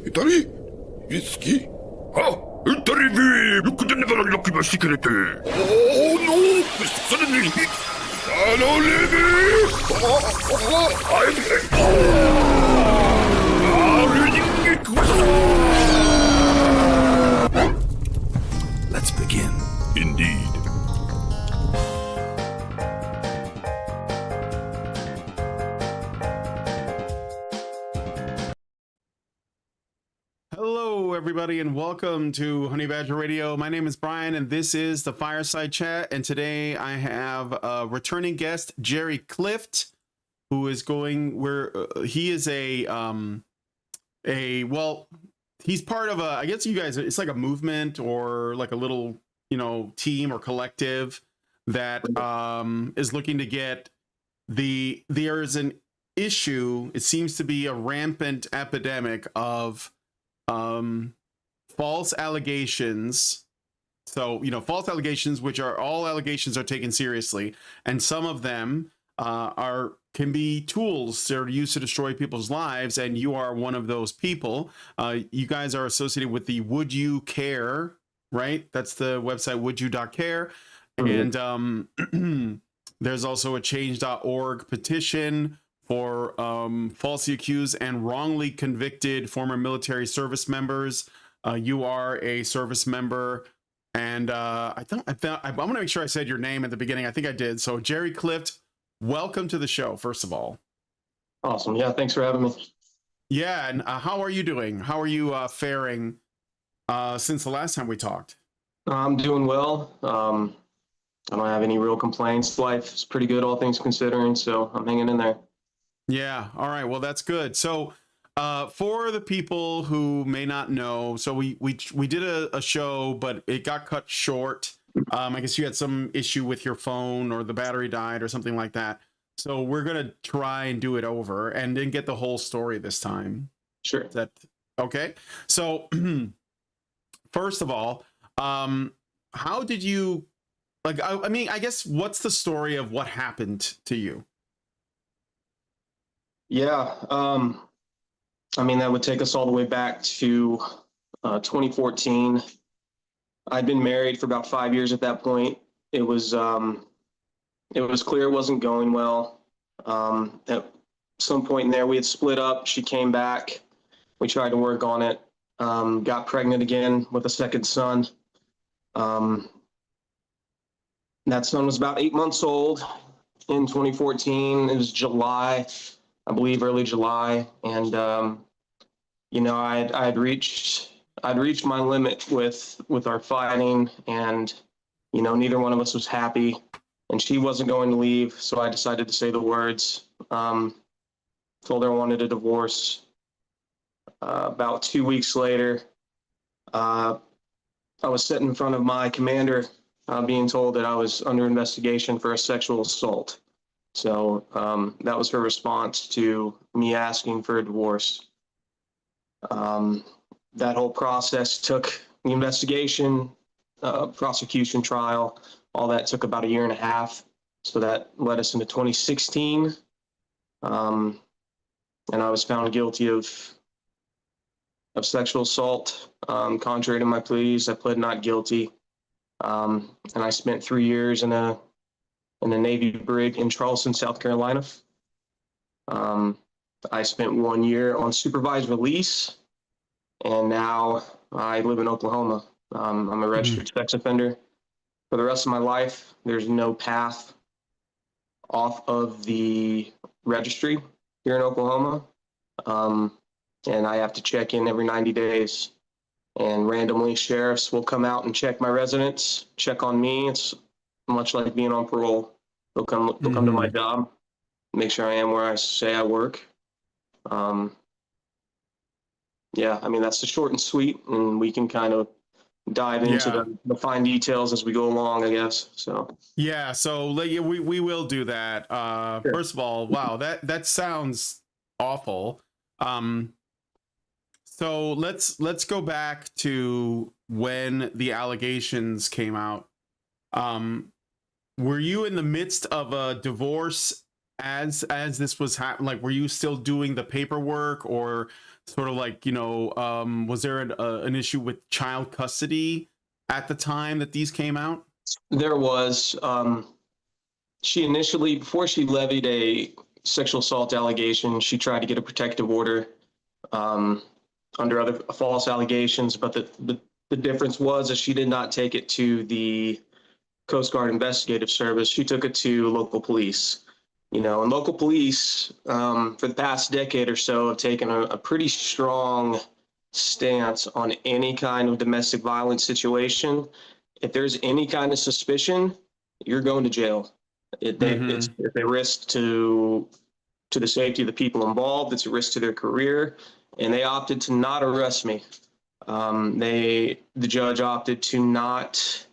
Italy? Whiskey? Ah, Italy me! You could never unlock my secret. Oh no! Suddenly, hello, Levy! Let's begin. Indeed. Hello, everybody, and welcome to Honey Badger Radio. My name is Brian, and this is the Fireside Chat. And today I have a returning guest, Jerry Clifft, who is going where he is he's part of I guess you guys, it's like a movement or like a little, team or collective that is looking to get there's an issue. It seems to be a rampant epidemic of false allegations. So, false allegations, which are all allegations are taken seriously, and some of them can be tools that are used to destroy people's lives, and you are one of those people. You guys are associated with the wouldyou.care, right? That's the website, wouldyou.care. Mm-hmm. And there's also a change.org petition for falsely accused and wrongly convicted former military service members. You are a service member, and I want to make sure I said your name at the beginning. I think I did. So Jerry Clifft, welcome to the show, first of all. Awesome. Yeah, thanks for having me. Yeah, and how are you doing? How are you faring since the last time we talked? I'm doing well. I don't have any real complaints. Life is pretty good, all things considering, so I'm hanging in there. Yeah. All right. Well, that's good. So for the people who may not know, so we did a show, but it got cut short. I guess you had some issue with your phone or the battery died or something like that. So we're going to try and do it over and then get the whole story this time. Sure. Is that okay? So first of all, how did you, I guess, what's the story of what happened to you? Yeah, that would take us all the way back to 2014. I'd been married for about 5 years at that point. It was clear it wasn't going well. At some point in there, we had split up. She came back. We tried to work on it. Got pregnant again with a second son. That son was about 8 months old in 2014. It was July. I believe early July, and I'd reached my limit with our fighting, and neither one of us was happy, and she wasn't going to leave, so I decided to say the words. Told her I wanted a divorce. About 2 weeks later, I was sitting in front of my commander, being told that I was under investigation for a sexual assault. So that was her response to me asking for a divorce. That whole process took the investigation, prosecution, trial, all that took about 1.5 years. So that led us into 2016. And I was found guilty of sexual assault. Contrary to my pleas, I pled not guilty. And I spent 3 years in a Navy brig in Charleston, South Carolina. I spent 1 year on supervised release, and now I live in Oklahoma. I'm a registered sex offender. For the rest of my life, there's no path off of the registry here in Oklahoma. And I have to check in every 90 days. And randomly, sheriffs will come out and check my residence, check on me. It's much like being on parole. They'll come to my job, make sure I am where I say I work. That's the short and sweet, and we can kind of dive into the fine details as we go along, I guess. So yeah, so we will do that. Sure. First of all, wow, that sounds awful. So let's go back to when the allegations came out. Were you in the midst of a divorce this was happening? Like, were you still doing the paperwork, or sort of like, was there an issue with child custody at the time that these came out? There was. She initially, before she levied a sexual assault allegation, she tried to get a protective order under other false allegations. But the difference was that she did not take it to the Coast Guard Investigative Service. She took it to local police. And local police, for the past decade or so, have taken a pretty strong stance on any kind of domestic violence situation. If there's any kind of suspicion, you're going to jail. It's a risk to the safety of the people involved. It's a risk to their career, and they opted to not arrest me. The judge opted to not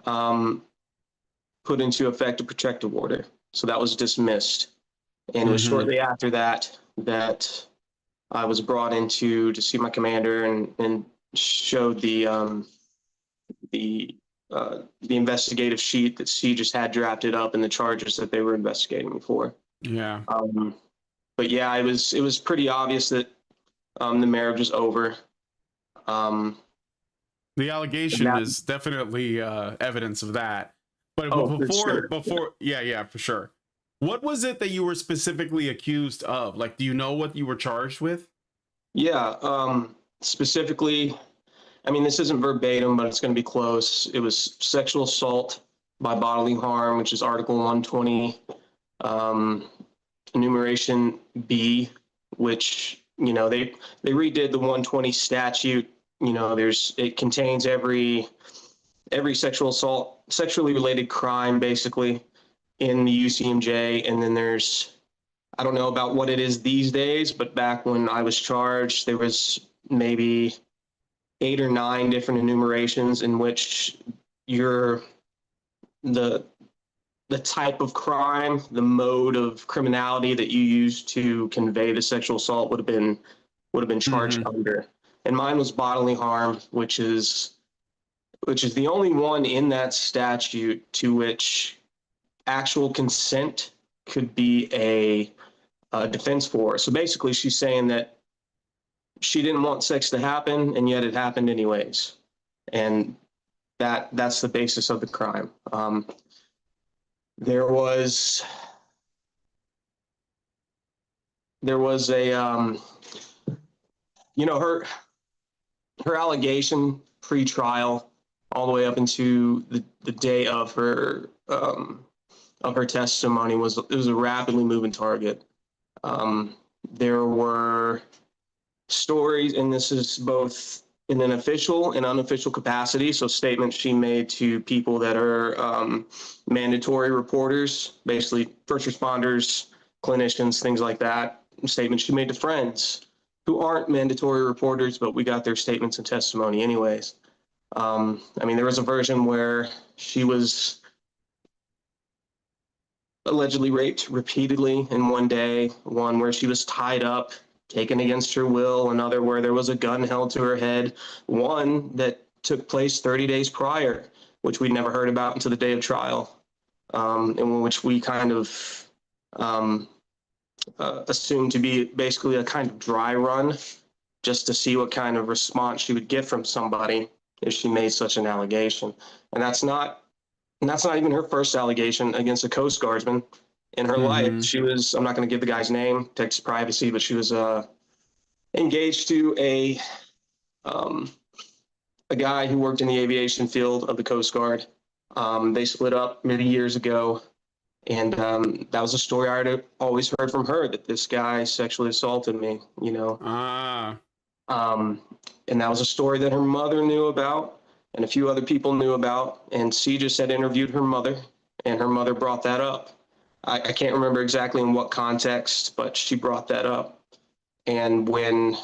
put into effect a protective order, so that was dismissed. And it was shortly after that I was brought in to see my commander and showed the investigative sheet that she just had drafted up and the charges that they were investigating me for. Yeah. But yeah, it was pretty obvious that the marriage was over. The allegation is definitely evidence of that. But before, yeah, for sure. What was it that you were specifically accused of? Like, do you know what you were charged with? Yeah, specifically, I mean, this isn't verbatim, but it's going to be close. It was sexual assault by bodily harm, which is Article 120, enumeration B, which, they redid the 120 statute. It contains every sexual assault, sexually related crime, basically, in the UCMJ. And then I don't know about what it is these days, but back when I was charged, there was maybe 8 or 9 different enumerations in which the type of crime, the mode of criminality that you used to convey the sexual assault would have been charged under. And mine was bodily harm, which is the only one in that statute to which actual consent could be a defense for. So basically, she's saying that she didn't want sex to happen, and yet it happened anyways. And that's the basis of the crime. There was a, her allegation pre-trial all the way up into the day of her testimony it was a rapidly moving target. There were stories, and this is both in an official and unofficial capacity, so statements she made to people that are mandatory reporters, basically first responders, clinicians, things like that. Statements she made to friends who aren't mandatory reporters, but we got their statements and testimony anyways. There was a version where she was allegedly raped repeatedly in one day, one where she was tied up, taken against her will, another where there was a gun held to her head, one that took place 30 days prior, which we'd never heard about until the day of trial, in which we kind of assumed to be basically a kind of dry run, just to see what kind of response she would get from somebody if she made such an allegation. And that's not even her first allegation against a Coast Guardsman in her life. She was, I'm not going to give the guy's name, protects privacy, but she was engaged to a guy who worked in the aviation field of the Coast Guard. They split up many years ago, and that was a story I had always heard from her, that this guy sexually assaulted me, and that was a story that her mother knew about and a few other people knew about, and she just had interviewed her mother, and her mother brought that up. I can't remember exactly in what context, but she brought that up. And when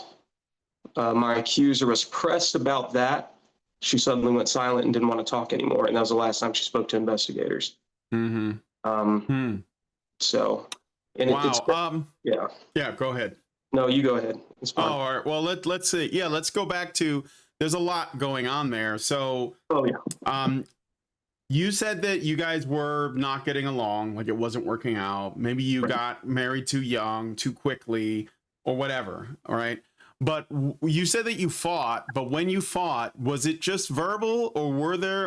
my accuser was pressed about that, she suddenly went silent and didn't want to talk anymore. And that was the last time she spoke to investigators. So, and wow. Yeah, go ahead. No, you go ahead. It's fine. Oh, all right. Well, let's see. Yeah, let's go back to, there's a lot going on there. So, you said that you guys were not getting along, like it wasn't working out. Maybe you Right. got married too young, too quickly, or whatever. All right. But you said that you fought, but when you fought, was it just verbal, or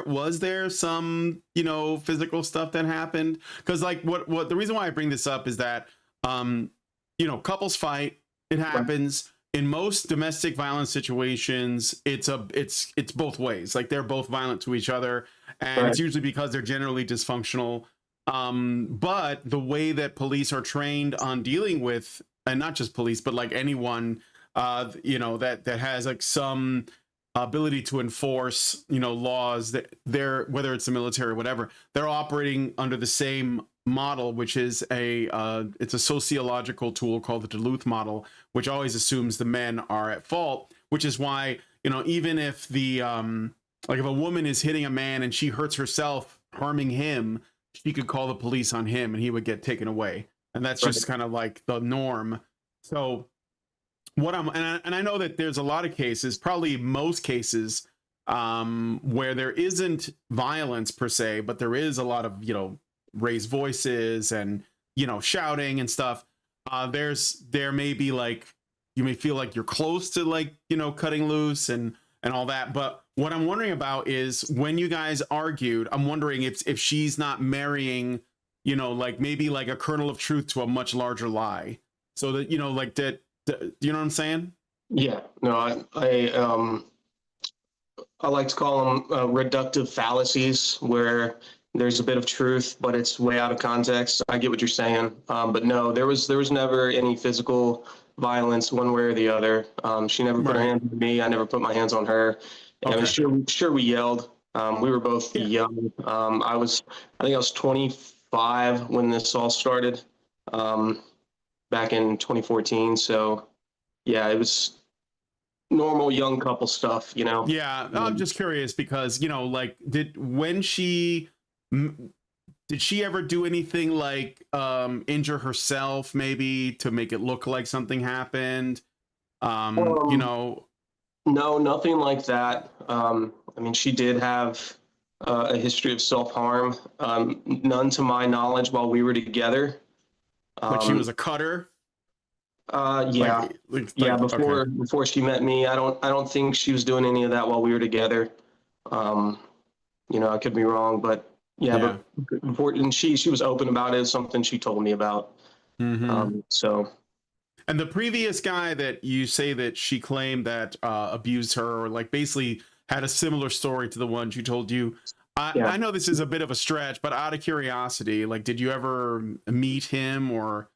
was there some, physical stuff that happened? Because like what the reason why I bring this up is that couples fight, it happens. In most domestic violence situations, it's both ways. Like they're both violent to each other, and Right. it's usually because they're generally dysfunctional. But the way that police are trained on dealing with, and not just police, but like anyone, that has like some ability to enforce, laws, that they're, whether it's the military or whatever, they're operating under the same model, which is it's a sociological tool called the Duluth model, which always assumes the men are at fault, which is why, even if the like if a woman is hitting a man and she hurts herself harming him, she could call the police on him and he would get taken away. And that's just kind of like the norm. So and I know that there's a lot of cases, probably most cases, where there isn't violence per se, but there is a lot of, raised voices and, shouting and stuff. There may be like, you may feel like you're close to like, cutting loose and all that. But what I'm wondering about is when you guys argued, I'm wondering if she's not marrying, like maybe like a kernel of truth to a much larger lie, so that, like that, you know what I'm saying? Yeah. No, I like to call them reductive fallacies, where there's a bit of truth, but it's way out of context. I get what you're saying, but no, there was never any physical violence one way or the other. She never put her Right. hands on me. I never put my hands on her. And I mean, sure we yelled. We were both young. I think I was 25 when this all started, back in 2014. So yeah, it was normal young couple stuff, Yeah, I'm just curious because, like did she ever do anything like injure herself maybe to make it look like something happened? No, nothing like that. I mean, she did have a history of self-harm, none to my knowledge while we were together. Like she was a cutter? Yeah. Yeah, Before she met me, I don't think she was doing any of that while we were together. I could be wrong, but but before, and she was open about it. It's something she told me about. So. And the previous guy that you say that she claimed that abused her, or like basically had a similar story to the one she told you. I know this is a bit of a stretch, but out of curiosity, like, did you ever meet him, or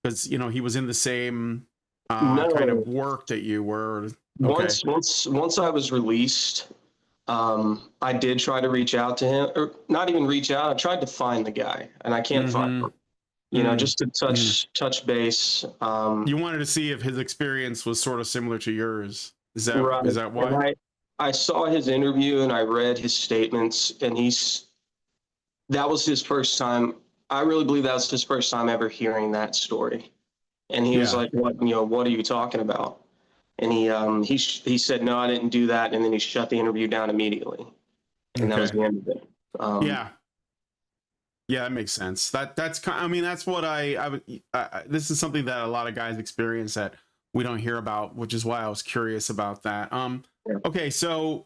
because he was in the same kind of work that you were? Okay. Once I was released, I did try to reach out to him, or not even reach out. I tried to find the guy, and I can't find him. Just to touch base. You wanted to see if his experience was sort of similar to yours. Is that right. Is that why? And I saw his interview and I read his statements, and that was his first time. I really believe that was his first time ever hearing that story. And he was like, what are you talking about? And he said, no, I didn't do that. And then he shut the interview down immediately. And that was the end of it. Yeah, that makes sense. That's what I would. This is something that a lot of guys experience that we don't hear about, which is why I was curious about that. Okay, so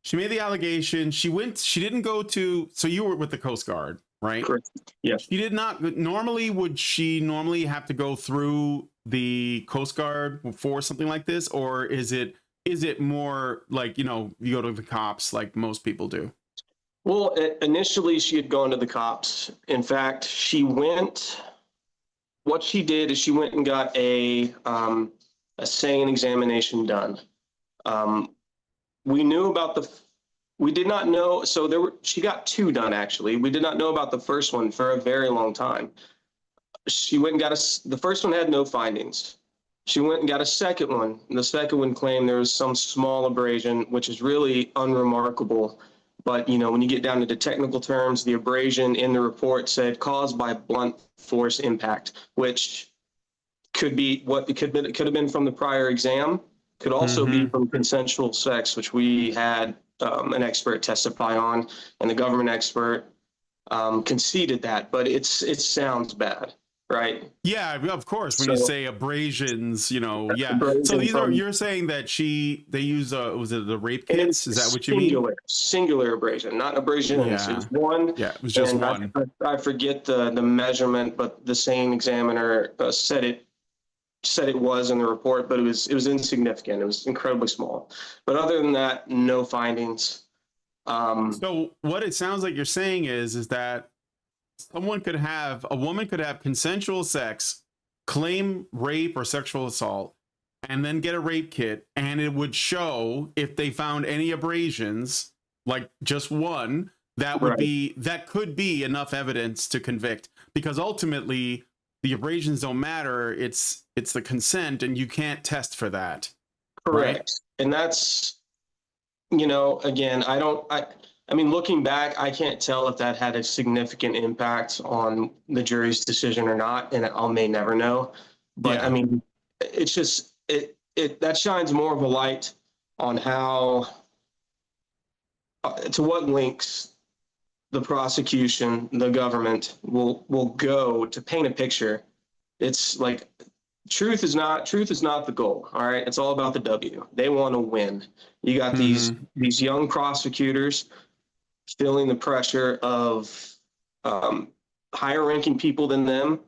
she made the allegation. She didn't go to. So you were with the Coast Guard, right? Correct. Yeah. She did not. Would she normally have to go through the Coast Guard for something like this, or is it more like you go to the cops like most people do? Well, initially she had gone to the cops. In fact, what she did is she went and got a SANE examination done. We did not know, so she got two done actually. We did not know about the first one for a very long time. She went and got the first one had no findings. She went and got a second one. And the second one claimed there was some small abrasion, which is really unremarkable. But, when you get down to the technical terms, the abrasion in the report said caused by blunt force impact, which could be what it could have been from the prior exam. could also be from consensual sex, which we had an expert testify on, and the government expert conceded that, but it sounds bad, right? Yeah, of course. When you So say abrasions, yeah. So abrasion these are, from, you're saying that they use was it the rape and kits? Is that what you mean? singular abrasion, not abrasions. It Yeah. was one, Yeah, it was just and one. I forget the measurement, but the same examiner said it was in the report, but it was insignificant. It was incredibly small. But other than that, no findings. So what it sounds like you're saying is that a woman could have consensual sex, claim rape or sexual assault, and then get a rape kit, and it would show if they found any abrasions, like just one, that could be enough evidence to convict, because ultimately the abrasions don't matter. It's the consent, and you can't test for that. Correct. Right? And that's, again, I mean, looking back, I can't tell if that had a significant impact on the jury's decision or not, and I may never know. But Yeah. I mean, it's just, that shines more of a light on how, to what lengths the prosecution, the government will go to paint a picture. It's like, truth is not the goal. All right. It's all about the W. They want to win. You got these young prosecutors feeling the pressure of higher ranking people than them,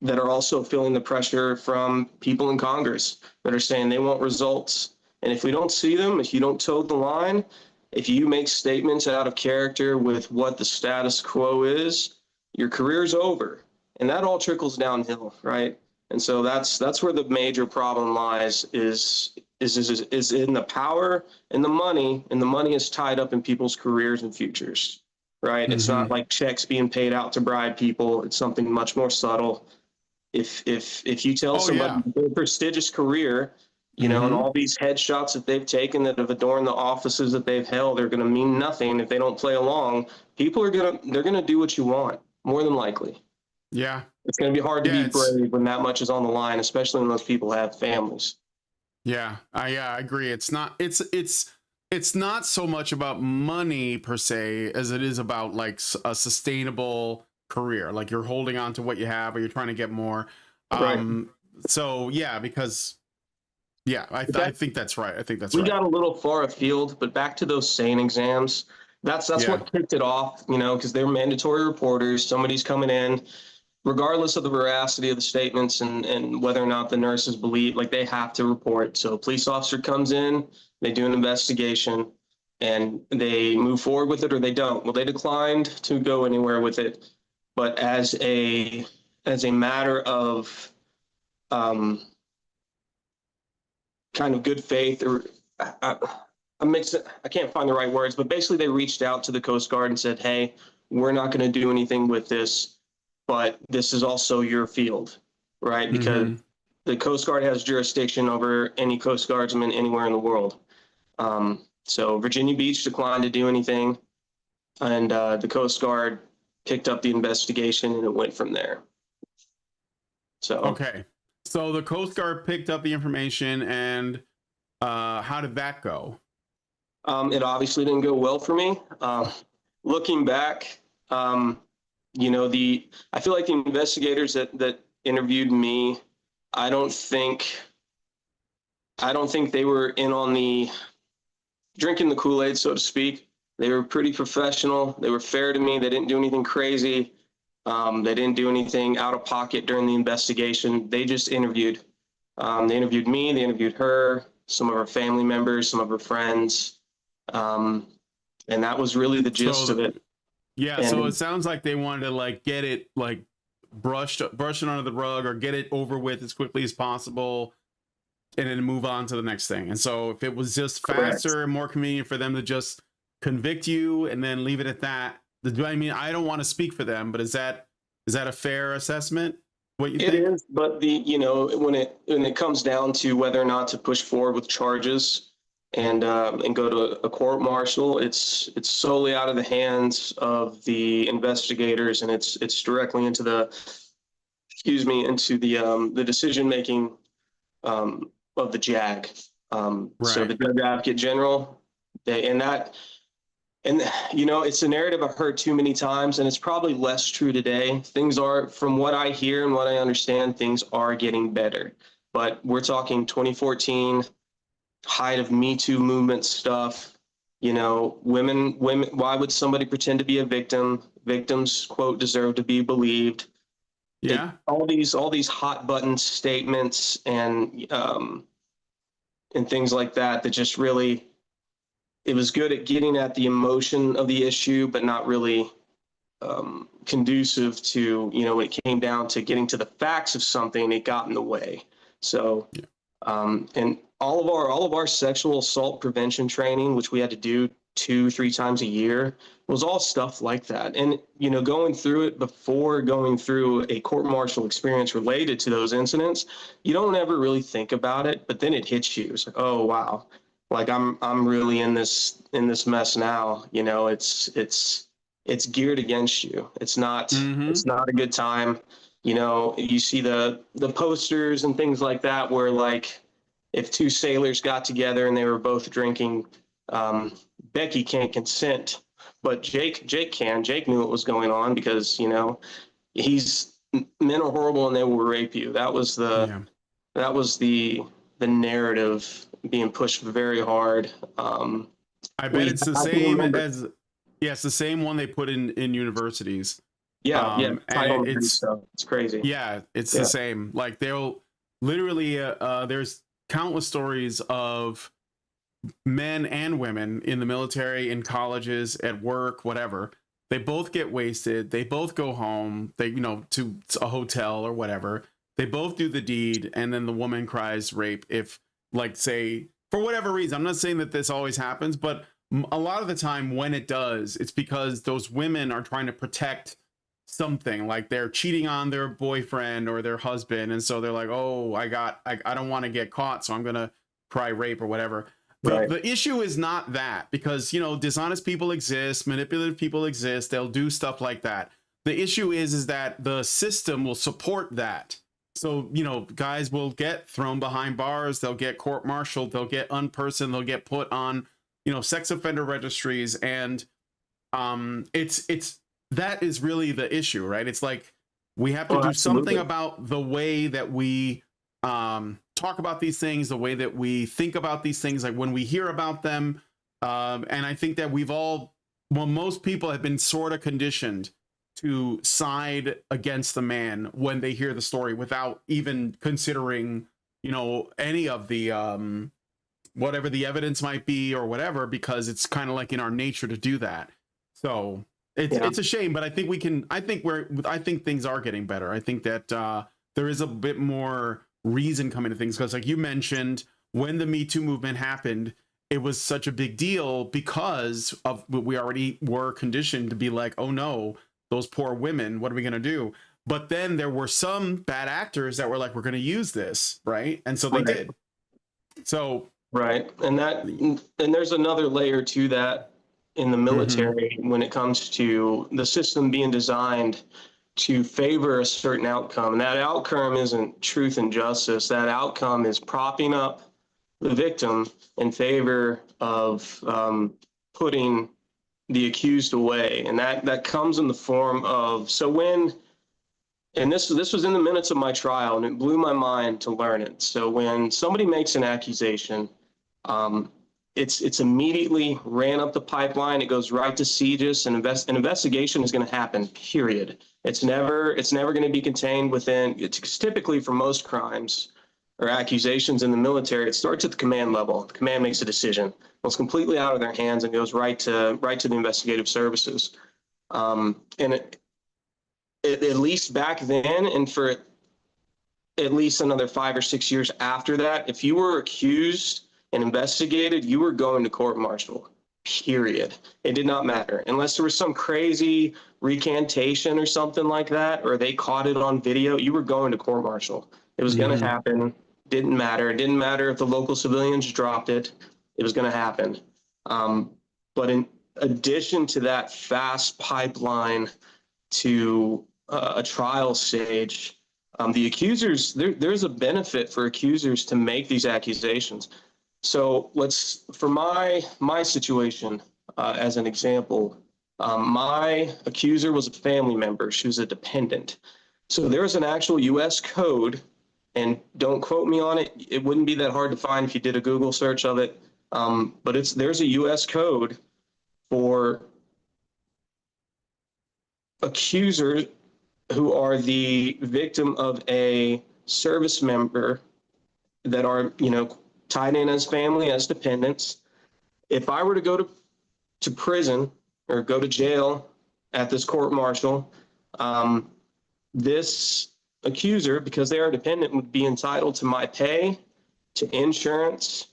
that are also feeling the pressure from people in Congress that are saying they want results. And if we don't see them, if you don't toe the line, if you make statements out of character with what the status quo is, your career's over. And that all trickles downhill, right? And so that's where the major problem lies, is in the power and the money is tied up in people's careers and futures, right? It's not like checks being paid out to bribe people. It's something much more subtle. If you tell somebody their prestigious career, and all these headshots that they've taken that have adorned the offices that they've held are going to mean nothing if they don't play along, people they're going to do what you want, more than likely. Yeah. It's going to be hard to be brave when that much is on the line, especially when those people have families. Yeah, I agree. It's not so much about money per se as it is about like a sustainable career. Like you're holding on to what you have, or you're trying to get more. Right. So yeah, because I think that's right. I think that's we right. got a little far afield, but back to those SANE exams. That's what kicked it off, because they're mandatory reporters. Somebody's coming in, regardless of the veracity of the statements and whether or not the nurses believe, like they have to report. So a police officer comes in, they do an investigation, and they move forward with it or they don't. Well, they declined to go anywhere with it, but as a matter of kind of good faith, or I can't find the right words, but basically they reached out to the Coast Guard and said, hey, we're not going to do anything with this, but this is also your field, right? Because the Coast Guard has jurisdiction over any Coast Guardsman anywhere in the world. So Virginia Beach declined to do anything, and the Coast Guard picked up the investigation, and it went from there. So okay, so the Coast Guard picked up the information, and how did that go? It obviously didn't go well for me. Looking back, I feel like the investigators that interviewed me, I don't think they were in on the drinking the Kool-Aid, so to speak. They were pretty professional. They were fair to me. They didn't do anything crazy. They didn't do anything out of pocket during the investigation. They just interviewed. They interviewed me. They interviewed her, some of her family members, some of her friends. And that was really the gist of it. Yeah, so it sounds like they wanted to like get it like brush it under the rug, or get it over with as quickly as possible, and then move on to the next thing. And so if it was just faster and more convenient for them to just convict you and then leave it at that, I mean, I don't want to speak for them, but is that a fair assessment? What you think? It is, but when it comes down to whether or not to push forward with charges and go to a court martial, it's solely out of the hands of the investigators, and it's directly into the decision making of the JAG. So Right. the Judge Advocate General, and you know, it's a narrative I've heard too many times, and it's probably less true today. Things are, from what I hear and what I understand, things are getting better. But we're talking 2014, height of Me Too movement stuff. You know, women, why would somebody pretend to be a victim? Victims, quote, deserve to be believed. Yeah. All these hot button statements and things like that just really, it was good at getting at the emotion of the issue, but not really conducive to, you know, when it came down to getting to the facts of something, it got in the way. So, and all of our sexual assault prevention training, which we had to do 2-3 times a year, was all stuff like that. And, you know, going through it before going through a court-martial experience related to those incidents, you don't ever really think about it, but then it hits you. It's like, oh, wow, like I'm really in this mess now. You know, it's geared against you. It's not a good time. You know, you see the posters and things like that where, like, if two sailors got together and they were both drinking, Becky can't consent, but Jake can. Jake knew what was going on because, you know, men are horrible and they will rape you. That was the narrative being pushed very hard. I bet it's the same as, it's the same one they put in universities. And it's stuff. It's crazy. Yeah, it's the same. Like, they'll literally there's countless stories of men and women in the military, in colleges, at work, whatever. They both get wasted. They both go home. They, you know, to a hotel or whatever. They both do the deed, and then the woman cries rape. If, like, say, for whatever reason, I'm not saying that this always happens, but a lot of the time when it does, it's because those women are trying to protect something, like they're cheating on their boyfriend or their husband, and so they're like, oh, I don't want to get caught, so I'm gonna cry rape or whatever. The issue is not that, because, you know, dishonest people exist, manipulative people exist, they'll do stuff like that. The issue is that the system will support that. So, you know, guys will get thrown behind bars, they'll get court-martialed, they'll get unpersoned, they'll get put on, you know, sex offender registries, and it's that is really the issue, right? It's like, we have to do something about the way that we talk about these things, the way that we think about these things, like when we hear about them. And I think that most people have been sort of conditioned to side against the man when they hear the story without even considering, you know, any of the whatever the evidence might be or whatever, because it's kind of like in our nature to do that. So it's a shame, but I think I think things are getting better. I think that there is a bit more reason coming to things, because, like you mentioned, when the Me Too movement happened, it was such a big deal because of we already were conditioned to be like, oh no, those poor women, what are we going to do? But then there were some bad actors that were like, we're going to use this, right? And so they did. So and there's another layer to that in the military when it comes to the system being designed to favor a certain outcome. And that outcome isn't truth and justice. That outcome is propping up the victim in favor of putting the accused away. And that comes in the form of, and this was in the minutes of my trial, and it blew my mind to learn it. So when somebody makes an accusation, it's immediately ran up the pipeline. It goes right to CJIS, and an investigation is going to happen, period. It's never going to be contained within, it's typically for most crimes or accusations in the military, it starts at the command level. The command makes a decision. It's completely out of their hands and goes right to the investigative services. And at least back then, and for at least another 5 or 6 years after that, if you were accused and investigated, you were going to court-martial, period. It did not matter. Unless there was some crazy recantation or something like that, or they caught it on video, you were going to court-martial. It was going to happen. Didn't matter. It didn't matter if the local civilians dropped it. It was going to happen. But in addition to that fast pipeline to a trial stage, The accusers, there's a benefit for accusers to make these accusations. So for my situation, as an example, my accuser was a family member. She was a dependent. So there was an actual U.S. code, and don't quote me on it. It wouldn't be that hard to find if you did a Google search of it. But there's a U.S. code for accusers who are the victim of a service member that are, tied in as family, as dependents. If I were to go to prison or go to jail at this court martial, this accuser, because they are dependent, would be entitled to my pay, to insurance,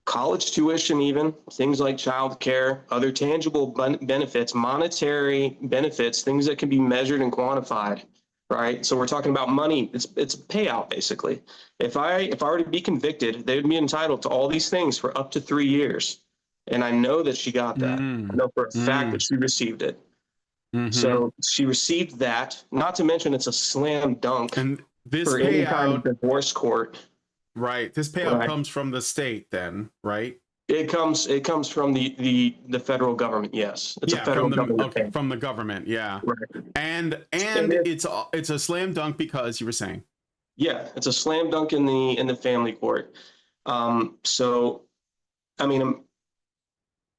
college tuition, even things like child care, other tangible benefits, monetary benefits, things that can be measured and quantified, right? So we're talking about money. It's a payout, basically. If I were to be convicted, they would be entitled to all these things for up to 3 years. And I know that she got that. I know for a fact that she received it. So she received that, not to mention it's a slam dunk and this for any kind of divorce court. Right. This payout comes from the state then, right? It comes from the federal government. Yes, it's a federal government. Okay, from the government. Yeah, right. And it's a slam dunk because you were saying. Yeah, it's a slam dunk in the family court. So, I mean,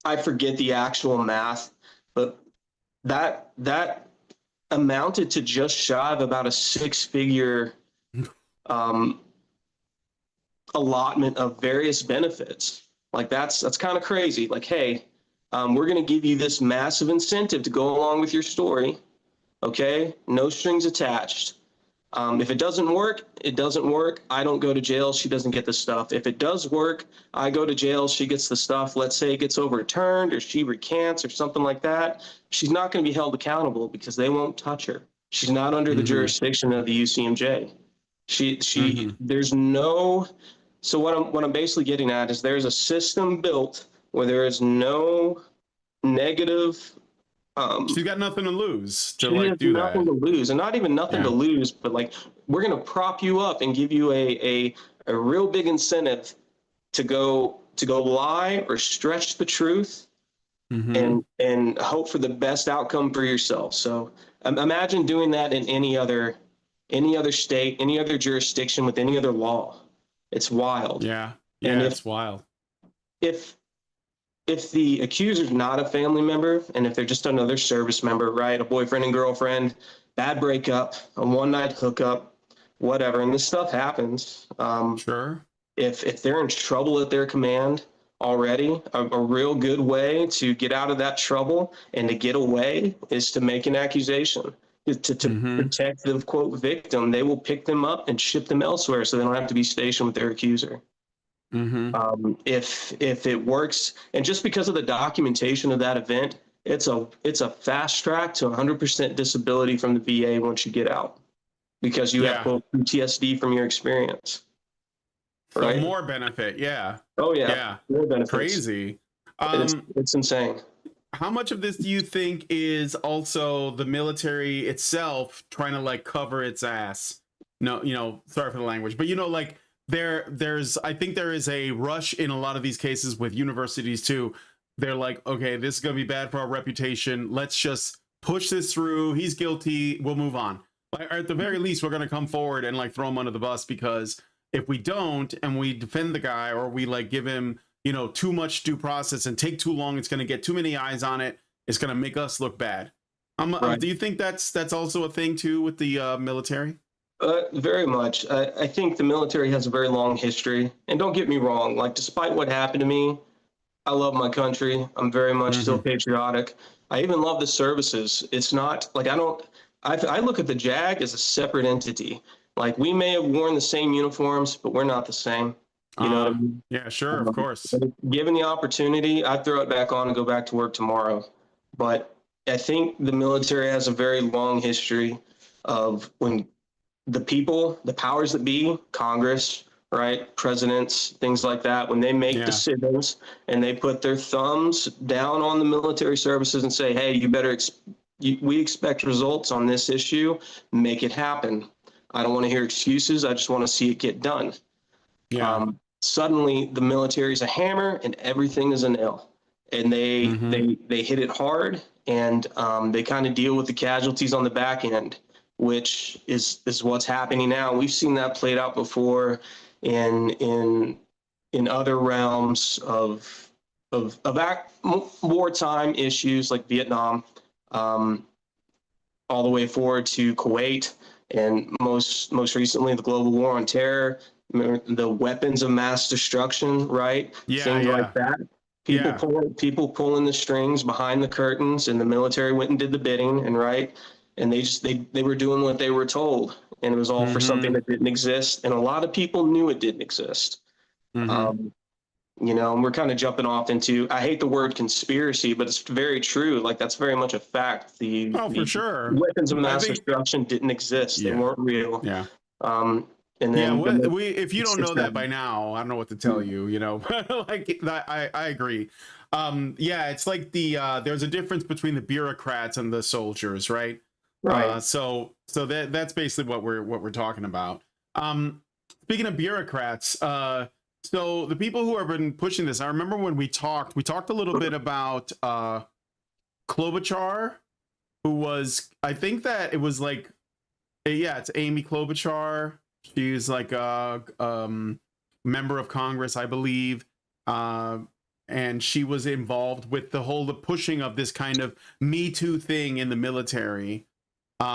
I forget the actual math, but that amounted to just shy of about a 6-figure allotment of various benefits. Like that's kind of crazy. Like, hey, we're going to give you this massive incentive to go along with your story. Okay, no strings attached. If it doesn't work, it doesn't work. I don't go to jail. She doesn't get the stuff. If it does work, I go to jail. She gets the stuff. Let's say it gets overturned or she recants or something like that. She's not going to be held accountable because they won't touch her. She's not under the jurisdiction of the UCMJ. There's no. So what I'm basically getting at is there's a system built where there is no negative. She's got nothing to lose to do that. Nothing to lose, and not even nothing to lose, but like we're gonna prop you up and give you a real big incentive to go lie or stretch the truth, and hope for the best outcome for yourself. So imagine doing that in any other state, any other jurisdiction with any other law. It's wild. Yeah, and it's wild. If the accuser's not a family member, and if they're just another service member, right, a boyfriend and girlfriend, bad breakup, a one-night hookup, whatever, and this stuff happens. Sure. If they're in trouble at their command already, a real good way to get out of that trouble and to get away is to make an accusation. To protect the quote victim, they will pick them up and ship them elsewhere so they don't have to be stationed with their accuser. If it works, and just because of the documentation of that event, it's a fast track to 100% disability from the VA once you get out, because you have quote PTSD from your experience. Right? So more benefit, yeah. Oh yeah, more benefits. Crazy. It's insane. How much of this do you think is also the military itself trying to like cover its ass? No, sorry for the language, but like there's I think there is a rush in a lot of these cases with universities too. They're like, okay, this is gonna be bad for our reputation. Let's just push this through. He's guilty. We'll move on. Or at the very least, we're gonna come forward and like throw him under the bus, because if we don't and we defend the guy, or we like give him too much due process and take too long, it's going to get too many eyes on it. It's going to make us look bad. Do you think that's also a thing too with the military? Very much. I think the military has a very long history, and don't get me wrong, like despite what happened to me, I love my country. I'm very much still patriotic. I even love the services. It's not like I look at the JAG as a separate entity. Like we may have worn the same uniforms, but we're not the same. You know what I mean? Yeah, sure, of course. Given the opportunity, I'd throw it back on and go back to work tomorrow. But I think the military has a very long history of when the people, the powers that be, Congress, right, presidents, things like that, when they make decisions and they put their thumbs down on the military services and say, hey, we expect results on this issue, make it happen. I don't want to hear excuses. I just want to see it get done. Yeah. Suddenly the military is a hammer and everything is a nail, and they hit it hard, and they kind of deal with the casualties on the back end, which is what's happening now. We've seen that played out before in other realms of wartime issues like Vietnam, all the way forward to Kuwait, and most recently the global war on terror, the weapons of mass destruction, right? Yeah, Things yeah. like that. People pulling the strings behind the curtains, and the military went and did the bidding, and right, and they were doing what they were told, and it was all for something that didn't exist, and a lot of people knew it didn't exist. You know, and we're kind of jumping off into, I hate the word conspiracy, but it's very true. Like, that's very much a fact. For sure. Weapons of mass destruction didn't exist. They weren't real. Yeah. And then if you don't know that by now, I don't know what to tell you, you know. Like, I agree. Yeah, it's like there's a difference between the bureaucrats and the soldiers, right? Right. So that's basically what we're talking about. Speaking of bureaucrats, so the people who have been pushing this, I remember when we talked a little bit about Klobuchar, who was, I think that it was like, yeah, it's Amy Klobuchar. She's like a member of Congress, I believe, and she was involved with the pushing of this kind of Me Too thing in the military.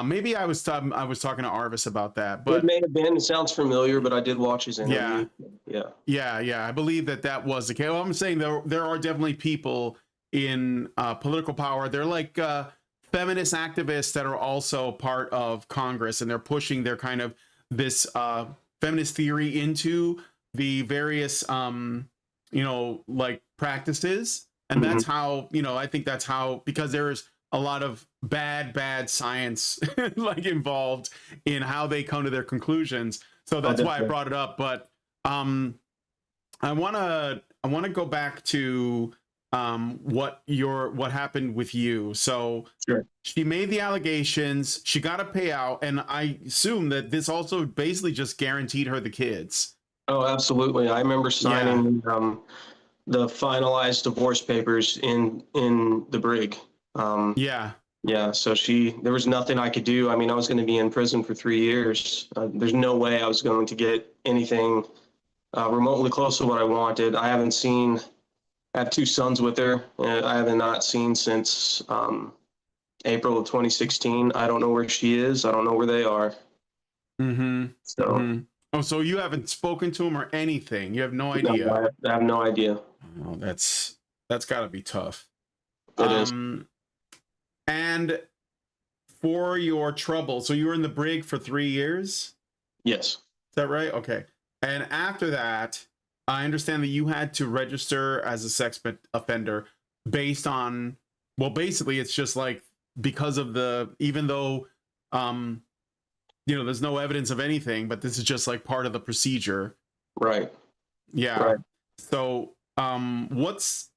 Maybe I was talking to Arvis about that, but it may have been. It sounds familiar, but I did watch his interview. Yeah. I believe that was the case. Well, I'm saying there are definitely people in political power. They're like feminist activists that are also part of Congress, and they're pushing their kind of this feminist theory into the various like practices, and that's how, I think that's how, because there's a lot of bad science like involved in how they come to their conclusions. So that's why I brought it up. But I want to go back to what happened with you. So Sure. She made the allegations, she got a payout, and I assume that this also basically just guaranteed her the kids. Oh, absolutely. I remember signing the finalized divorce papers in the brig. Yeah, so there was nothing I could do. I mean, I was going to be in prison for 3 years. There's no way I was going to get anything remotely close to what I wanted. I have 2 sons with her. I haven't not seen since April of 2016. I don't know where she is. I don't know where they are. Oh, so you haven't spoken to him or anything? You have no idea? No, I have no idea. Oh, that's got to be tough. It is. And for your trouble, so you were in the brig for 3 years? Yes. Is that right? Okay. And after that, I understand that you had to register as a sex offender based on, well, basically it's just like, because of even though, there's no evidence of anything, but this is just like part of the procedure. Right. Yeah. Right. So, what's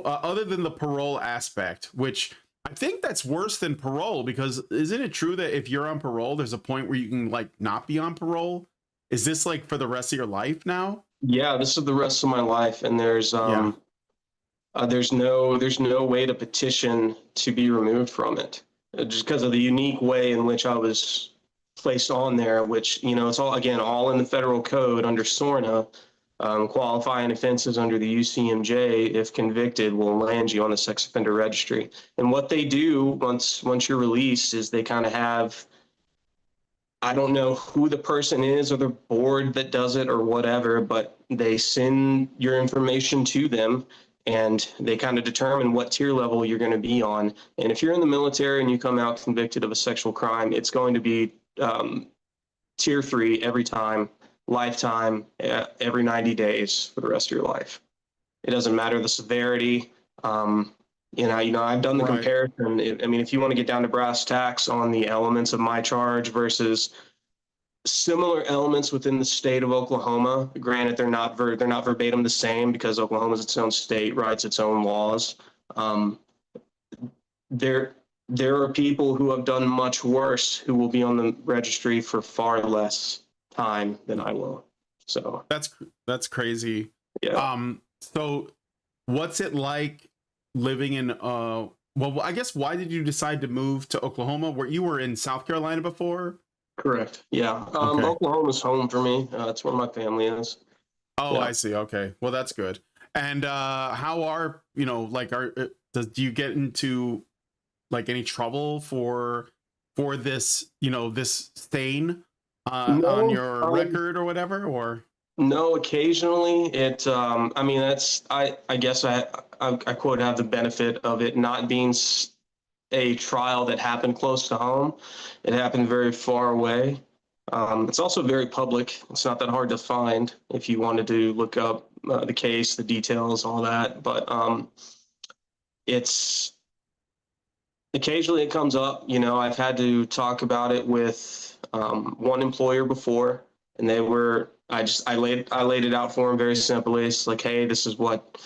other than the parole aspect, which I think that's worse than parole, because isn't it true that if you're on parole, there's a point where you can like not be on parole? Is this like for the rest of your life now? Yeah, this is the rest of my life, and there's no way to petition to be removed from it, just because of the unique way in which I was placed on there, which, it's all in the federal code under SORNA. Qualifying offenses under the UCMJ, if convicted, will land you on the sex offender registry. And what they do once you're released is they kind of have, I don't know who the person is or the board that does it or whatever, but they send your information to them, and they kind of determine what tier level you're going to be on. And if you're in the military and you come out convicted of a sexual crime, it's going to be tier 3 every time, lifetime, every 90 days for the rest of your life. It doesn't matter the severity. I've done the comparison. If you want to get down to brass tacks on the elements of my charge versus similar elements within the state of Oklahoma, granted they're not verbatim the same, because Oklahoma is its own state, writes its own laws. there are people who have done much worse who will be on the registry for far less time than I will. So that's crazy. yeah. So what's it like living in well, I guess, why did you decide to move to Oklahoma? Where you were in South Carolina before? Correct. Yeah. Okay. Oklahoma's home for me. It's where my family is. Oh, Yeah. I see. Okay. Well, that's good. And how are, like, do you get into like any trouble for this, this stain on No, your record or whatever? Or no, occasionally it, I mean, I guess I quote have the benefit of it not being a trial that happened close to home. It happened very far away. It's also very public. It's not that hard to find if you wanted to look up the case, the details, all that. But it's occasionally it comes up. I've had to talk about it with one employer before, and I laid it out for him very simply. It's like, hey, this is what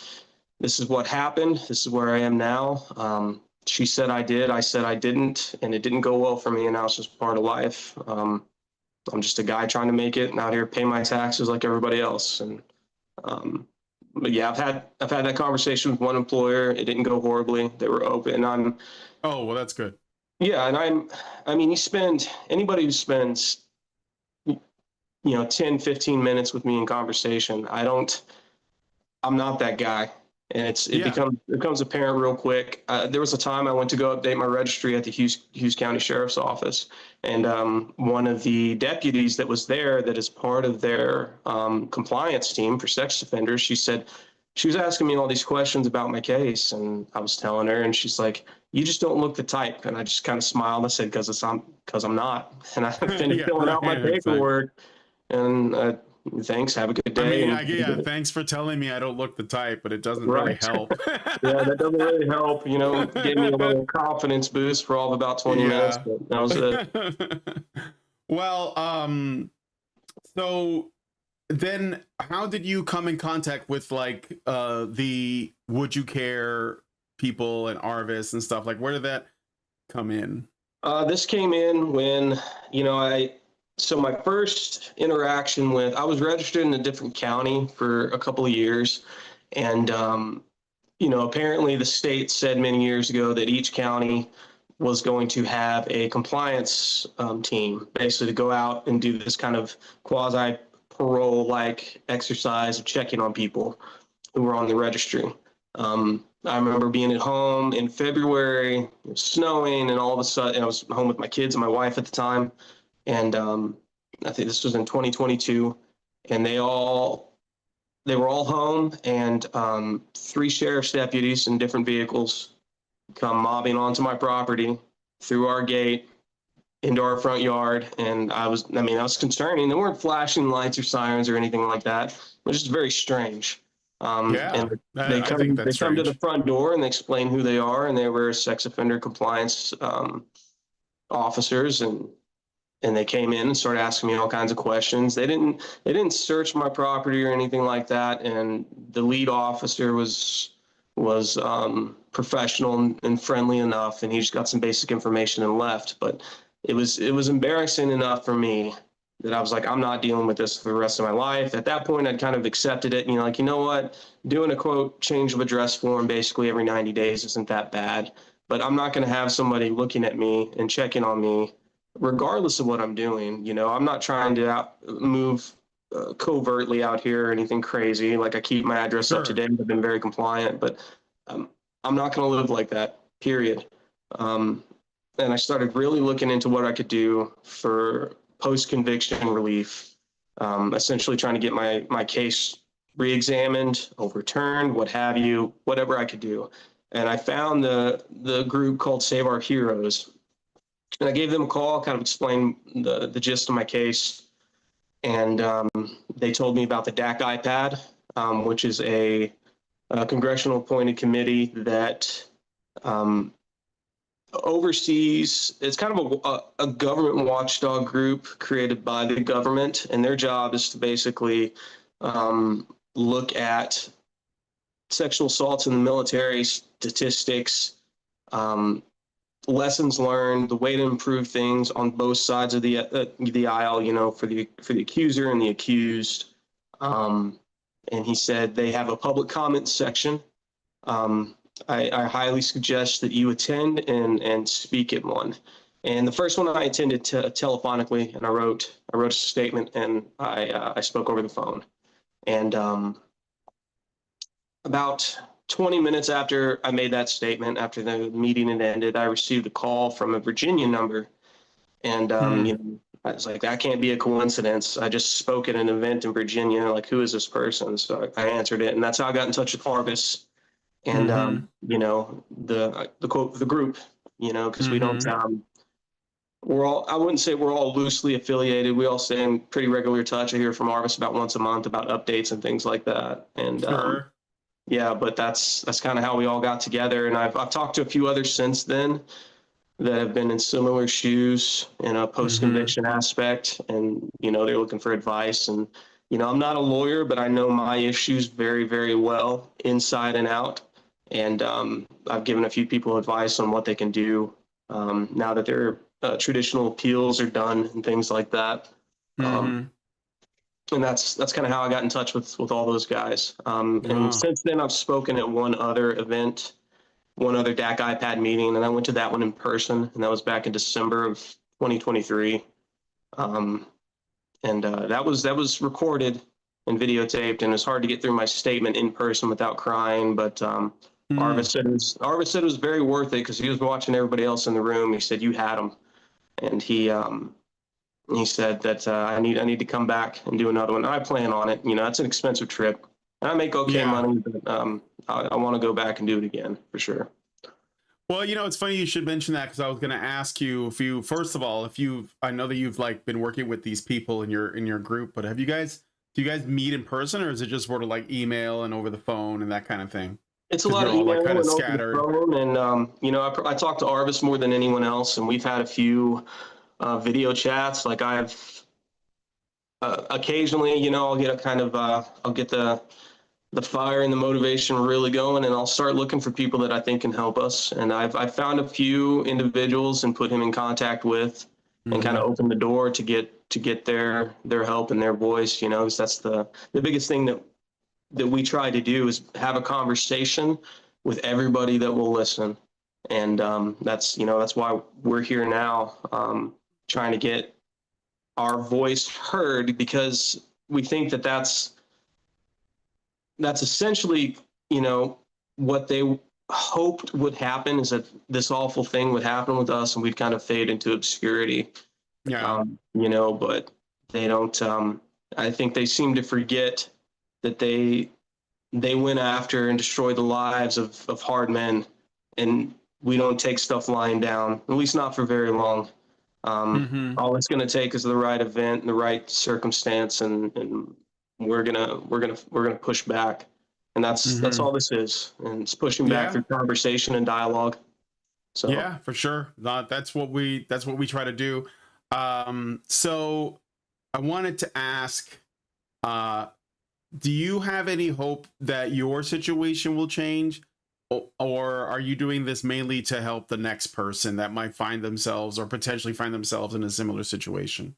happened. This is where I am now. She said I did. I said I didn't, and it didn't go well for me. And now it's just part of life. I'm just a guy trying to make it and out here pay my taxes like everybody else. And but yeah, I've had that conversation with one employer. It didn't go horribly. They were open. oh, well, that's good. Yeah, and I mean, anybody who spends 10, 15 minutes with me in conversation, I'm not that guy. And it becomes apparent real quick. There was a time I went to go update my registry at the Hughes County Sheriff's Office, and one of the deputies that was there, that is part of their compliance team for sex offenders, she was asking me all these questions about my case, and I was telling her, and she's like, "You just don't look the type." And I just kind of smiled. I said, "Because I'm not." And I finished filling out my paperwork, and thanks. Have a good day. I mean, thanks for telling me I don't look the type, but it doesn't really help. Yeah, that doesn't really help. Gave me a little confidence boost for all of about 20 minutes. But that was it. Well, so then how did you come in contact with like the Would You Care people and Arvis and stuff? Like, where did that come in? This came in when, so my first interaction I was registered in a different county for a couple of years. And, apparently the state said many years ago that each county was going to have a compliance team, basically to go out and do this kind of quasi parole-like exercise of checking on people who were on the registry. I remember being at home in February, it was snowing, and all of a sudden I was home with my kids and my wife at the time. And I think this was in 2022, and they were all home, and 3 sheriff's deputies in different vehicles come mobbing onto my property through our gate into our front yard. And I was concerning. They weren't flashing lights or sirens or anything like that. It was just very strange. And they come to the front door and they explain who they are, and they were sex offender compliance officers, and they came in and started asking me all kinds of questions. They didn't search my property or anything like that. And the lead officer was professional and friendly enough, and he just got some basic information and left. But it was embarrassing enough for me that I was like, I'm not dealing with this for the rest of my life. At that point, I'd kind of accepted it. You know what? Doing a quote change of address form basically every 90 days isn't that bad. But I'm not going to have somebody looking at me and checking on me regardless of what I'm doing. I'm not trying to move covertly out here or anything crazy. Like, I keep my address up to date. I've been very compliant, but I'm not going to live like that, period. And I started really looking into what I could do for post-conviction relief, essentially trying to get my case re-examined, overturned, what have you, whatever I could do. And I found the group called Save Our Heroes. And I gave them a call, kind of explained the gist of my case. And they told me about the DAC iPad, which is a congressional appointed committee that oversees, it's kind of a government watchdog group created by the government. And their job is to basically look at sexual assaults in the military statistics, lessons learned, the way to improve things on both sides of the aisle, for the accuser and the accused. And he said they have a public comment section. I highly suggest that you attend and speak at one. And the first one I attended telephonically, and I wrote a statement, and I spoke over the phone. And about 20 minutes after I made that statement, after the meeting had ended, I received a call from a Virginia number. And I was like, that can't be a coincidence. I just spoke at an event in Virginia. Like, who is this person? So I answered it, and that's how I got in touch with Harvest. And the group, because we don't. I wouldn't say we're all loosely affiliated. We all stay in pretty regular touch. I hear from Arvis about once a month about updates and things like that. And yeah, but that's kind of how we all got together. And I've talked to a few others since then that have been in similar shoes in a post-conviction aspect. And, they're looking for advice. And, I'm not a lawyer, but I know my issues very, very well inside and out. And I've given a few people advice on what they can do now that their traditional appeals are done and things like that. And that's kind of how I got in touch with all those guys. And since then, I've spoken at one other event, one other DAC iPad meeting, and I went to that one in person, and that was back in December of 2023. And that was recorded and videotaped, and it's hard to get through my statement in person without crying. But Arvis said it was very worth it because he was watching everybody else in the room. He said, "You had him," and he said that I need to come back and do another one. I plan on it. That's an expensive trip, and I make okay money, but I want to go back and do it again for sure. Well, it's funny you should mention that, because I was going to ask you first of all, I know that you've been working with these people in your group, but do you guys meet in person, or is it just sort of like email and over the phone and that kind of thing? It's a lot of email and scattered. Over the phone, and I talk to Arvis more than anyone else, and we've had a few video chats. Like I've occasionally, I'll get I'll get the fire and the motivation really going, and I'll start looking for people that I think can help us. And I've found a few individuals and put him in contact with, and kind of open the door to get their help and their voice. Because that's the biggest thing that we try to do is have a conversation with everybody that will listen. And that's why we're here now, trying to get our voice heard, because we think that that's essentially, what they hoped would happen, is that this awful thing would happen with us and we'd kind of fade into obscurity. Yeah. But they don't, I think they seem to forget that they went after and destroyed the lives of hard men, and we don't take stuff lying down, at least not for very long. All it's going to take is the right event and the right circumstance, and we're gonna push back, and that's all this is, and it's pushing back through conversation and dialogue. So yeah, for sure. That's what we try to do. So I wanted to ask, do you have any hope that your situation will change, or are you doing this mainly to help the next person that might find themselves or potentially find themselves in a similar situation?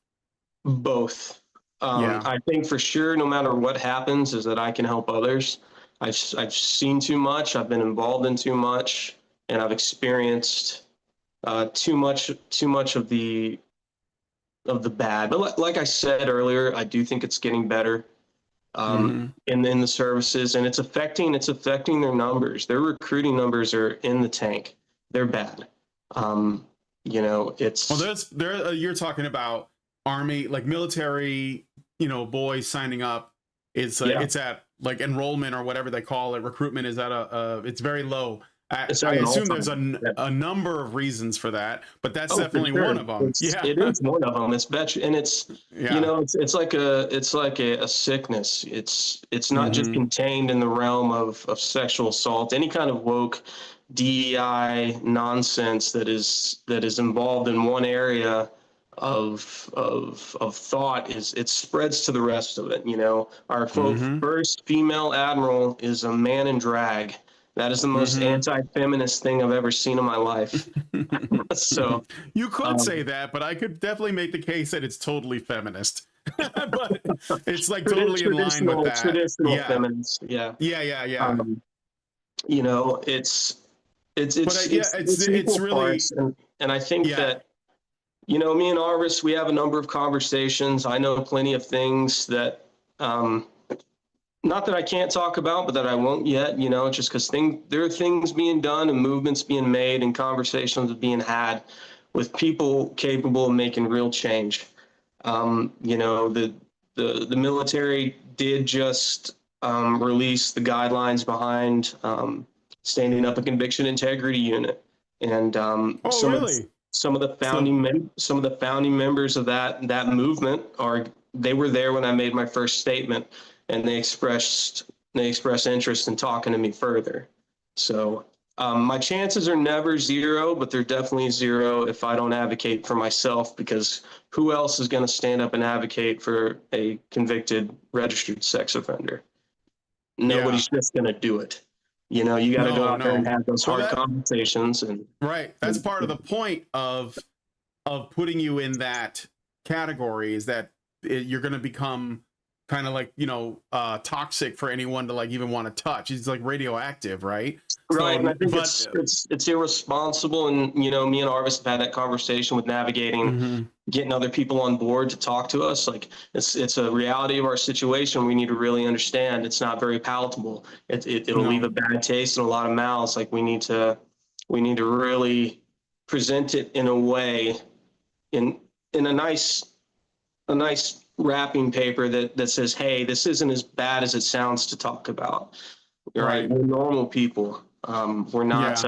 Both. I think for sure, no matter what happens, is that I can help others. I've seen too much. I've been involved in too much, and I've experienced too much of the bad. But like I said earlier, I do think it's getting better in the services, and it's affecting their numbers. Their recruiting numbers are in the tank. They're bad. It's you're talking about Army, like military, boys signing up. It's at like enrollment or whatever they call it. Recruitment is at it's very low. I assume there's a number of reasons for that, but that's definitely one of them. It is one of them. It's like a sickness. It's not just contained in the realm of sexual assault. Any kind of woke DEI nonsense that is involved in one area of thought it spreads to the rest of it. Our quote, first female admiral is a man in drag. That is the most anti-feminist thing I've ever seen in my life. So you could say that, but I could definitely make the case that it's totally feminist. But it's like totally in line with that. Traditional feminist. Yeah. Yeah. You know, it's equal really parts, and I think that, you know, me and Arvis, we have a number of conversations. I know plenty of things that, not that I can't talk about, but that I won't yet, you know, just because there are things being done and movements being made and conversations being had with people capable of making real change. You know, the military did just release the guidelines behind standing up a conviction integrity unit, and some of the founding members of that movement they were there when I made my first statement, and they expressed interest in talking to me further. So my chances are never zero, but they're definitely zero if I don't advocate for myself, because who else is going to stand up and advocate for a convicted registered sex offender? Nobody's just going to do it. You know, you got to go out there and have those hard conversations. And that's part of the point of putting you in that category, is that you're going to become kind of like, you know, toxic for anyone to like even want to touch. It's like radioactive, right? Right. And I think it's irresponsible. And, you know, me and Arvis have had that conversation with navigating, getting other people on board to talk to us. Like it's a reality of our situation. We need to really understand it's not very palatable. It'll leave a bad taste in a lot of mouths. Like we need to really present it in a way, in a nice wrapping paper that says, hey, this isn't as bad as it sounds to talk about. Right. We're normal people. We're not.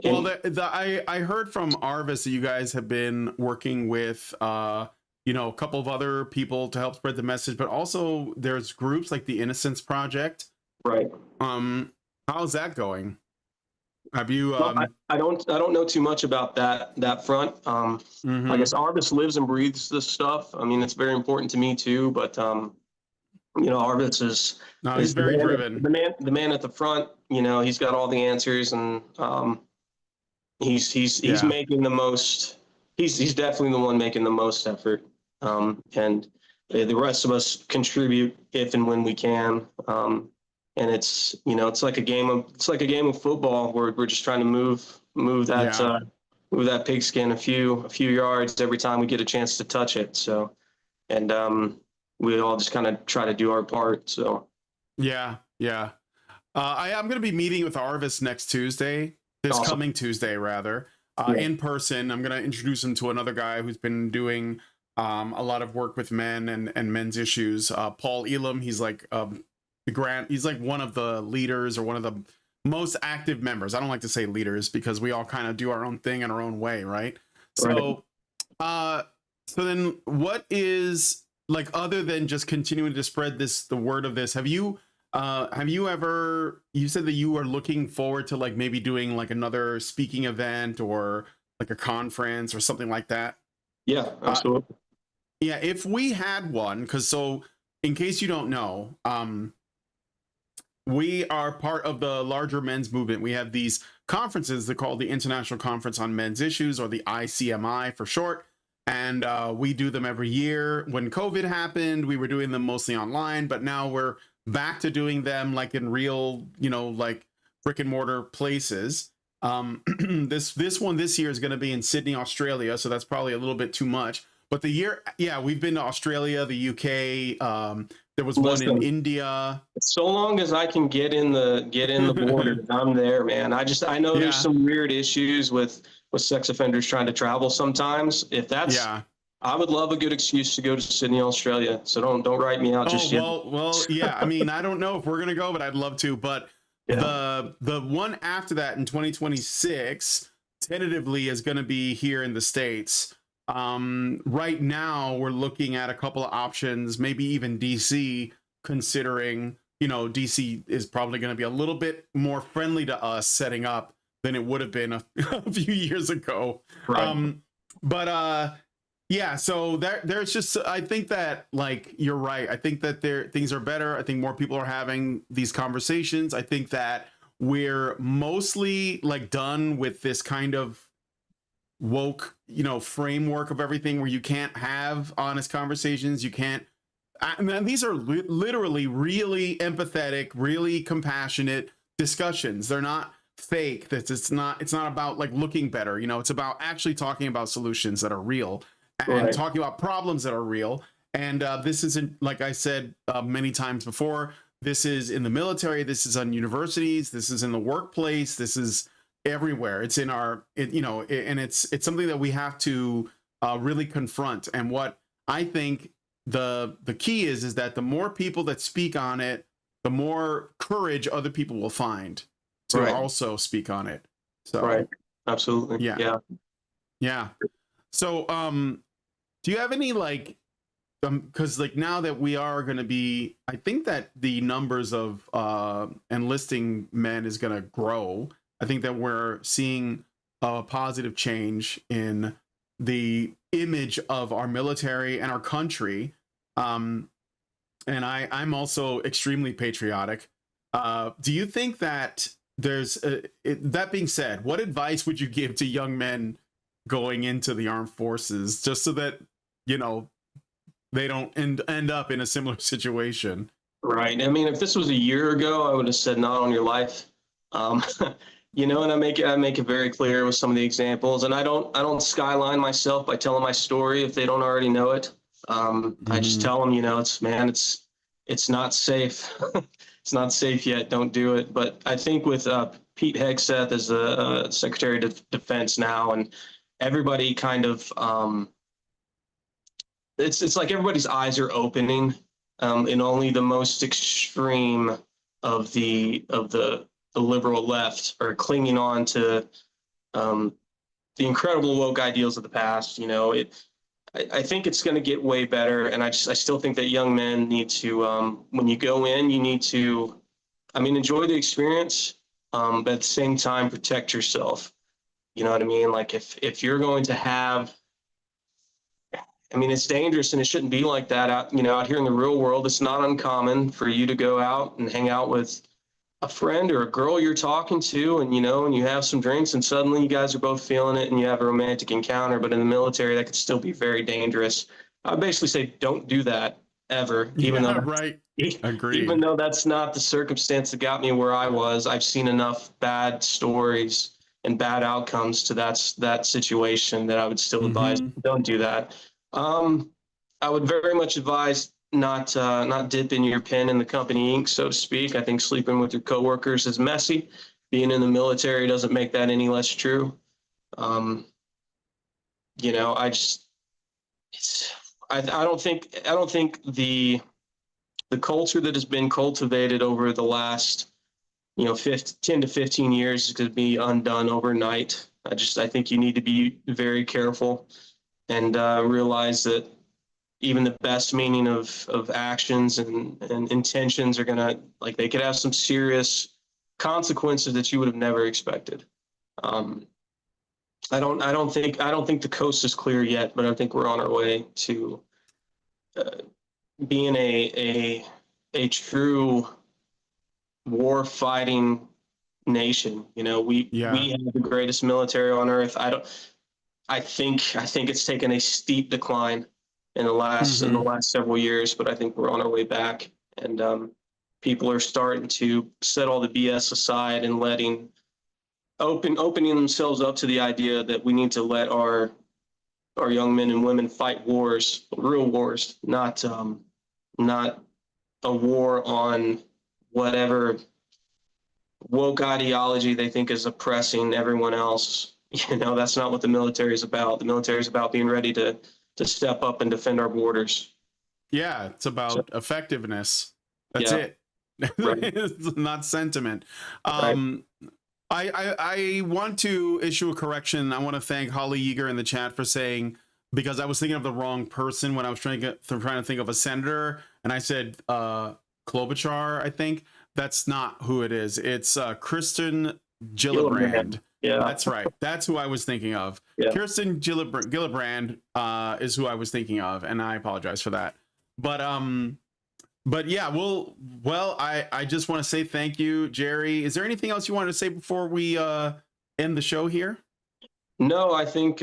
Well, I heard from Arvis that you guys have been working with, you know, a couple of other people to help spread the message, but also there's groups like the Innocence Project. Right. How's that going? Have you? Well, I don't know too much about that front. I guess Arvis lives and breathes this stuff. I mean, it's very important to me too. But you know, Arvis is very driven. The man at the front. You know, he's got all the answers, and he's making the most. He's definitely the one making the most effort. And the rest of us contribute if and when we can. And it's, you know, it's like a game of football where we're just trying to move that pigskin a few yards every time we get a chance to touch it. So, and we all just kind of try to do our part. So, I'm going to be meeting with Arvis next Tuesday, coming Tuesday rather, in person. I'm going to introduce him to another guy who's been doing a lot of work with men and men's issues. Paul Elam. He's like he's like one of the leaders, or one of the most active members. I don't like to say leaders because we all kind of do our own thing in our own way, right? So then what is, like, other than just continuing to spread the word of this, have you ever, you said that you are looking forward to like maybe doing like another speaking event or like a conference or something like that? Yeah, absolutely. If we had one, because so in case you don't know, we are part of the larger men's movement. We have these conferences. They're called the International Conference on Men's Issues, or the ICMI for short. And we do them every year. When COVID happened, we were doing them mostly online, but now we're back to doing them like in real, you know, like brick and mortar places. This one this year is going to be in Sydney, Australia. So that's probably a little bit too much. But we've been to Australia, the UK. There was one in India. So long as I can get in the border, I'm there, man. I know there's some weird issues with sex offenders trying to travel sometimes. If that's, I would love a good excuse to go to Sydney, Australia. So don't write me out just yet. Well, yeah. I mean, I don't know if we're gonna go, but I'd love to. But the one after that in 2026 tentatively is going to be here in the States. Right now we're looking at a couple of options, maybe even DC, considering, you know, DC is probably going to be a little bit more friendly to us setting up than it would have been a few years ago. Right. So there's just, I think that, like, you're right. I think that things are better. I think more people are having these conversations. I think that we're mostly like done with this kind of woke, framework of everything where you can't have honest conversations. You can't. And these are literally really empathetic, really compassionate discussions. They're not fake. That it's not about like looking better. It's about actually talking about solutions that are real and talking about problems that are real. And this isn't, like I said many times before, this is in the military, this is on universities, this is in the workplace, this is everywhere. It's in our, and it's something that we have to really confront. And what I think the key is that the more people that speak on it, the more courage other people will find to also speak on it. So Absolutely. Yeah. So do you have any like, because like now that we are going to be, I think that the numbers of enlisting men is going to grow. I think that we're seeing a positive change in the image of our military and our country. And I'm also extremely patriotic. Do you think that that being said, what advice would you give to young men going into the armed forces, just so that, they don't end up in a similar situation? Right. I mean, if this was a year ago, I would have said not on your life. And I make it very clear with some of the examples. And I don't skyline myself by telling my story if they don't already know it. I just tell them, it's not safe. It's not safe yet. Don't do it. But I think with Pete Hegseth as the Secretary of Defense now, and everybody kind of, it's like everybody's eyes are opening, and only the most extreme of the liberal left are clinging on to the incredible woke ideals of the past. I think it's going to get way better, and I still think that young men need to, when you go in, you need to, enjoy the experience, but at the same time protect yourself. You know what I mean? Like if you're going to have, it's dangerous, and it shouldn't be like that out here in the real world. It's not uncommon for you to go out and hang out with a friend or a girl you're talking to, and and you have some drinks, and suddenly you guys are both feeling it and you have a romantic encounter. But in the military, that could still be very dangerous. I basically say don't do that ever, even though Agreed. Even though that's not the circumstance that got me where I was. I've seen enough bad stories and bad outcomes to that situation that I would still advise don't do that. I would very much advise not dipping your pen in the company ink, so to speak. I think sleeping with your coworkers is messy. Being in the military doesn't make that any less true. I don't think the culture that has been cultivated over the last 10 to 15 years is going to be undone overnight. I think you need to be very careful and realize that even the best meaning of actions and intentions are gonna, they could have some serious consequences that you would have never expected. I don't think the coast is clear yet, but I think we're on our way to being a true war fighting nation. We have the greatest military on earth. I think it's taken a steep decline in the last several years, but I think we're on our way back, and people are starting to set all the BS aside and opening themselves up to the idea that we need to let our young men and women fight wars, real wars, not a war on whatever woke ideology they think is oppressing everyone else. That's not what the military is about. The military is about being ready to step up and defend our borders. Yeah, it's about effectiveness. That's it. Right. It's not sentiment. Right. I want to issue a correction. I want to thank Holly Yeager in the chat for saying, because I was thinking of the wrong person when I was trying to think of a senator, and I said Klobuchar, I think. That's not who it is. It's Kristen Gillibrand. Yeah, that's right. That's who I was thinking of. Yeah. Kirsten Gillibrand is who I was thinking of, and I apologize for that. But But yeah, I just want to say thank you, Jerry. Is there anything else you wanted to say before we end the show here? No, I think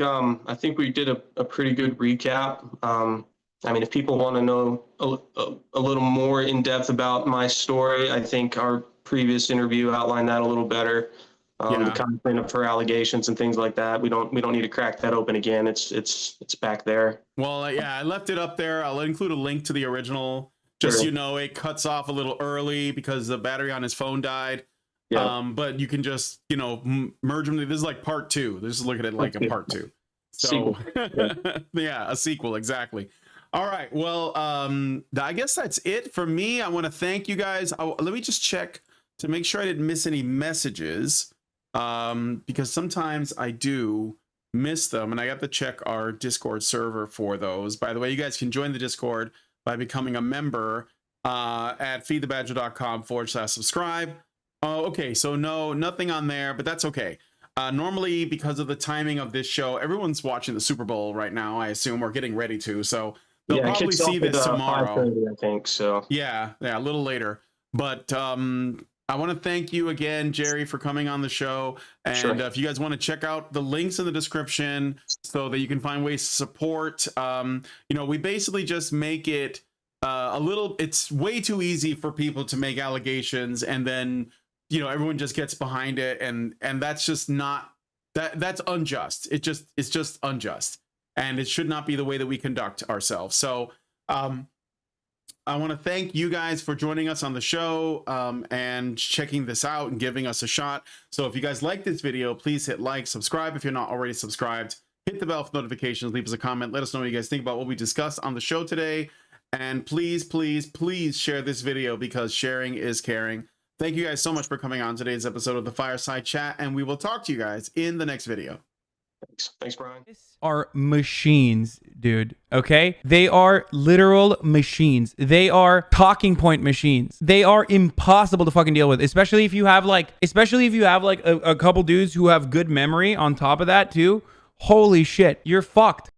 we did a pretty good recap. I mean, if people want to know a little more in depth about my story, I think our previous interview outlined that a little better. The content of her allegations and things like that. We don't need to crack that open again. It's back there. Well, yeah, I left it up there. I'll include a link to the original. Just Sure. so you know, it cuts off a little early because the battery on his phone died. Yeah. But you can just, merge them. This is like part 2. Just look at it like a part 2. So, yeah, a sequel, exactly. All right. Well, I guess that's it for me. I want to thank you guys. Let me just check to make sure I didn't miss any messages, because sometimes I do miss them, and I got to check our Discord server for those. By the way, you guys can join the Discord by becoming a member at feedthebadger.com/subscribe. Oh, okay. So nothing on there, but that's okay. Normally, because of the timing of this show, everyone's watching the Super Bowl right now, I assume, or getting ready to. So they'll probably see this tomorrow. 5:30, I think so. Yeah, a little later. But I want to thank you again, Jerry, for coming on the show. And Sure. If you guys want to check out the links in the description so that you can find ways to support, we basically just make it it's way too easy for people to make allegations, and then, everyone just gets behind it. And that's just not, that's unjust. It's just unjust. And it should not be the way that we conduct ourselves. So, I want to thank you guys for joining us on the show and checking this out and giving us a shot. So if you guys like this video, please hit like, subscribe if you're not already subscribed, hit the bell for notifications, leave us a comment, let us know what you guys think about what we discussed on the show today. And please, please, please share this video, because sharing is caring. Thank you guys so much for coming on today's episode of the Fireside Chat, and we will talk to you guys in the next video. Thanks, Brian. Are machines, dude. Okay? They are literal machines. They are talking point machines. They are impossible to fucking deal with, especially if you have like a couple dudes who have good memory on top of that too. Holy shit, you're fucked.